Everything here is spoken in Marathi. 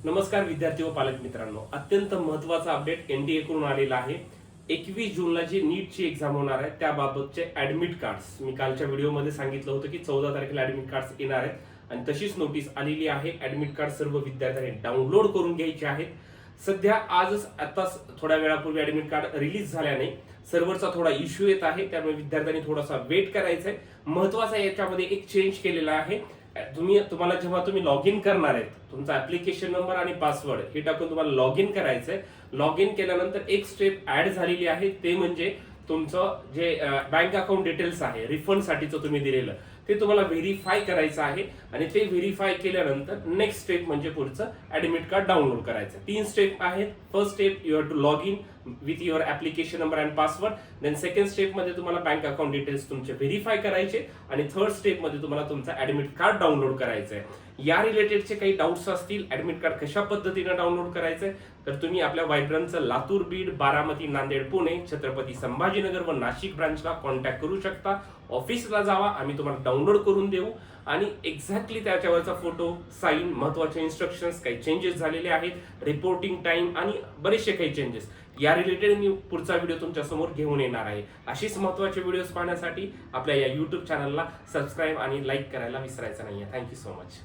नमस्कार विद्यार्थी व पालक मित्रांनो, अत्यंत महत्त्वाचा अपडेट एनडीए कडून आलेला आहे। 21 जूनला जी नीटची एक्झाम होणार आहे त्याबाबतचे ऍडमिट कार्ड्स मी कालच्या व्हिडिओमध्ये सांगितलं होतं की 14 तारखेला ऍडमिट कार्ड्स येणार आहेत आणि तशीच नोटीस आलेली आहे। ऍडमिट कार्ड सर्व विद्यार्थ्यांनी डाउनलोड करून घ्यायचे आहेत। सध्या आजच आताच थोड्या वेळापूर्वी ऍडमिट कार्ड रिलीज झाल्याने सर्व्हरचा थोडा इश्यू येत आहे, त्यामुळे विद्यार्थ्यांनी थोडासा वेट करायचा आहे। महत्त्वाचा याच्यामध्ये एक चेंज केलेला आहे। तुम्हाला जेव्हा तुम्ही लॉग इन करणार आहेत तुमचा ऍप्लिकेशन नंबर आणि पासवर्ड हे टाकून तुम्हाला लॉग इन करायचंय। लॉग इन केल्यानंतर एक स्टेप ऍड झालेली आहे, ते म्हणजे तुमचं जे बँक अकाउंट डिटेल्स आहे रिफंड साठीचं तुम्ही दिलेलं ते तुम्हाला व्हेरीफाय करायचं आहे आणि ते व्हेरीफाय केल्यानंतर नेक्स्ट स्टेप म्हणजे पुढचं ऍडमिट कार्ड डाउनलोड करायचं। 3 स्टेप आहेत। First step you have to log in with your application number and password, then second step मध्ये तुम्हाला बँक अकाउंट डिटेल्स तुमचे व्हेरीफाय करायचे आणि थर्ड स्टेप मध्ये तुम्हाला तुमचा ऍडमिट कार्ड डाउनलोड करायचं आहे। या रिलेटेडचे काही डाऊट्स असतील, ऍडमिट कार्ड कशा पद्धतीने डाउनलोड करायचंय तर तुम्ही आपल्या व्हायब्रंटचं लातूर, बीड, बारामती, नांदेड, पुणे, छत्रपती संभाजीनगर व नाशिक ब्रांचला कॉन्टॅक्ट करू शकता। ऑफिसला जावा, आम्ही तुम्हाला डाउनलोड करून देऊ आणि एक्झॅक्टली त्याच्यावरचा फोटो, साईन, महत्त्वाचे इन्स्ट्रक्शन्स, काही चेंजेस झालेले आहेत, रिपोर्टिंग टाइम आणि बरेचसे काही चेंजेस या रिलेटेड मी पुढचा व्हिडिओ तुमच्या समोर घेऊन येणार आहे। अशीच महत्त्वाचे व्हिडिओज पाहण्यासाठी आपल्या या YouTube चॅनलला सबस्क्राईब आणि लाईक करायला विसरायचं नाहीये। Thank you so much.